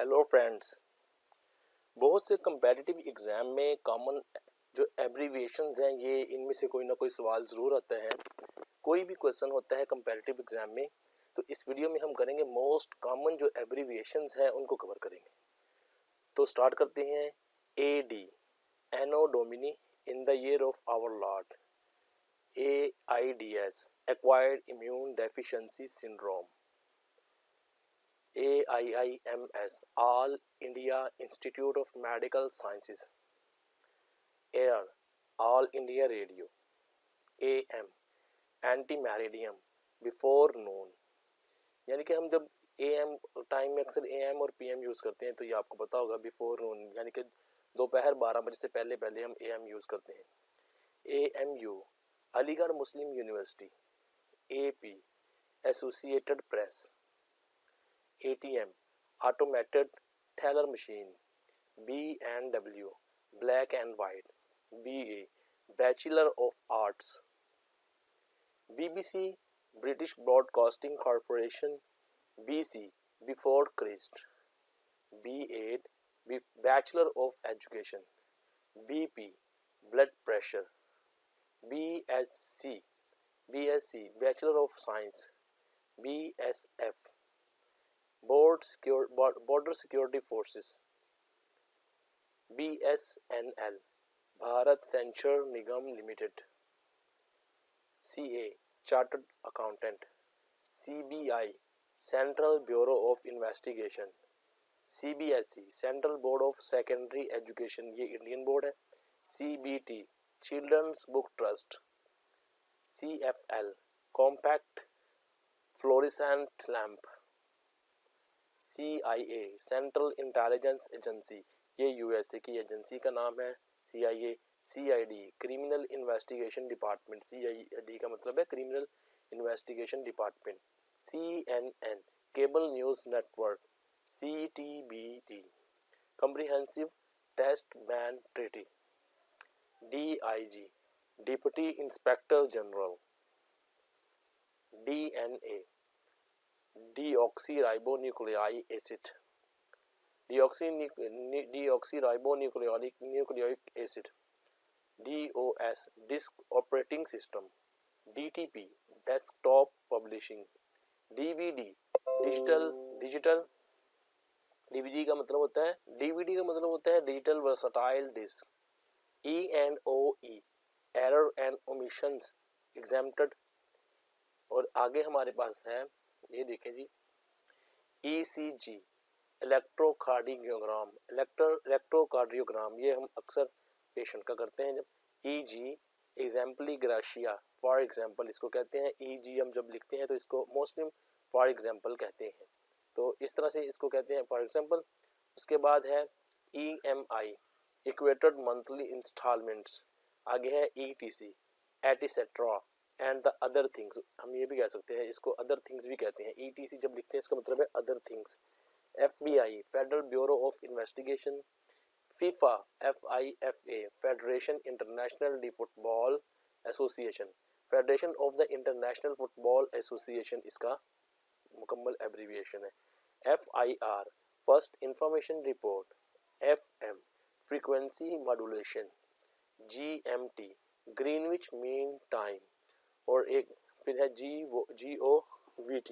Hello friends. बहुत से competitive exam में कॉमन जो एब्रीविएशंस हैं, ये इनमें से कोई ना कोई सवाल ज़रूर आता है। कोई भी क्वेश्चन होता है कंपेटिटिव एग्ज़ाम में, तो इस वीडियो में हम करेंगे मोस्ट कॉमन जो एब्रीविएशंस हैं उनको कवर करेंगे। तो स्टार्ट करते हैं। AD anno domini in the year of our lord. AIDS acquired immune deficiency syndrome. AIIMS All India Institute of Medical Sciences। AIR All India Radio। AM ante meridiem before noon. यानी कि हम जब AM time में अक्सर AM और PM use करते हैं, तो ये आपको पता होगा बिफोर नून यानी कि दोपहर 12 बजे से पहले पहले हम AM यूज़ करते हैं। AMU Aligarh Muslim University. AP Associated Press. ATM automated teller machine. B&W black and white. BA bachelor of arts. BBC British Broadcasting Corporation. BC before Christ. B8 bachelor of education. BP blood pressure. BSc bachelor of science. BSF border security forces. BSNL Bharat Sanchar Nigam limited. CA chartered accountant. CBI central bureau of investigation. CBSE central board of secondary education, ये Indian board है। CBT children's book trust. CFL compact fluorescent lamp. CIA Central Intelligence Agency, ये USA की agency का नाम है। CIA CID criminal investigation department, CID का मतलब है criminal investigation department. CNN cable news network. CTBT comprehensive test ban treaty. DIG deputy inspector general. DNA deoxyribonucleic acid. Deoxyribonucleic acid. DOS disk operating system. DTP desktop publishing. DVD digital DVD का मतलब होता है digital versatile disc. E&OE error and omissions exempted. और आगे हमारे पास है, ये देखें जी, ECG इलेक्ट्रोकार्डियोग्राम, ये हम अक्सर पेशेंट का करते हैं। जब EG एग्जाम्पली ग्राशिया फॉर एग्जाम्पल इसको कहते हैं। EG हम जब लिखते हैं तो इसको मोस्टली फॉर एग्जाम्पल कहते हैं, तो इस तरह से इसको कहते हैं फॉर एग्जाम्पल। उसके बाद है EMI इक्वेटेड मंथली इंस्टॉलमेंट्स। आगे है ETC etcetera and the other things, हम ये भी कह सकते हैं, इसको अदर थिंग्स भी कहते हैं। ETC जब लिखते हैं इसका मतलब है other things. FBI federal bureau of investigation. FIFA federation international D football association, federation of the international football association इसका मुकम्मल एब्रीविएशन है। FIR first information report. FM frequency modulation. GMT Greenwich mean time. और एक फिर है GOVT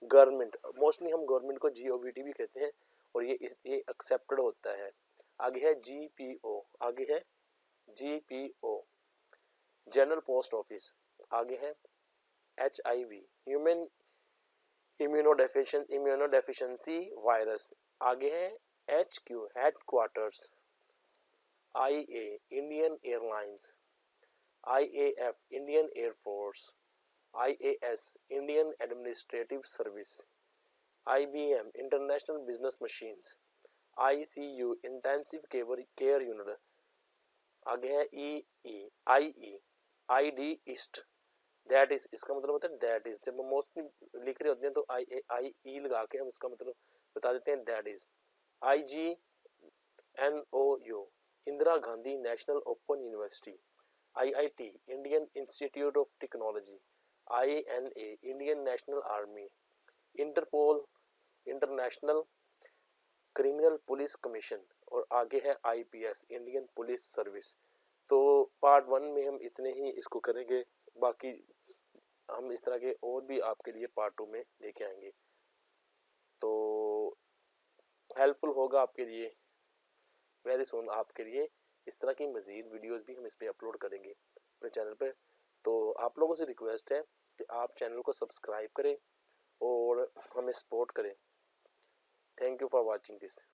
government, mostly हम government को GOVT भी कहते हैं, और ये एक्सेप्टेड होता है। आगे है GPO जनरल पोस्ट ऑफिस। आगे है HIV ह्यूमन इम्यूनोडेफिशिएंसी वायरस। आगे है HQ headquarters. IA Indian airlines. IAF Indian air force. IAS Indian administrative service. IBM international business machines. ICU intensive care unit. आगे है IE ID east, that is, इसका मतलब होता है दैट इज। जब हम मोस्टली लिख रहे होते हैं तो IE लगा के हम इसका मतलब बता देते हैं that is. IGNOU Indira Gandhi national open university. IIT Indian institute of technology. INA Indian national army. Interpol international criminal police commission और आगे है IPS इंडियन पुलिस सर्विस। तो पार्ट 1 में हम इतने ही इसको करेंगे, बाकी हम इस तरह के और भी आपके लिए पार्ट 2 में लेके आएंगे। तो हेल्पफुल होगा आपके लिए, वेरी सुन आपके लिए इस तरह की मज़ीद वीडियोस भी हम इस पर अपलोड करेंगे अपने चैनल पर। तो आप लोगों से रिक्वेस्ट है कि आप चैनल को सब्सक्राइब करें और हमें सपोर्ट करें। Thank you for watching this.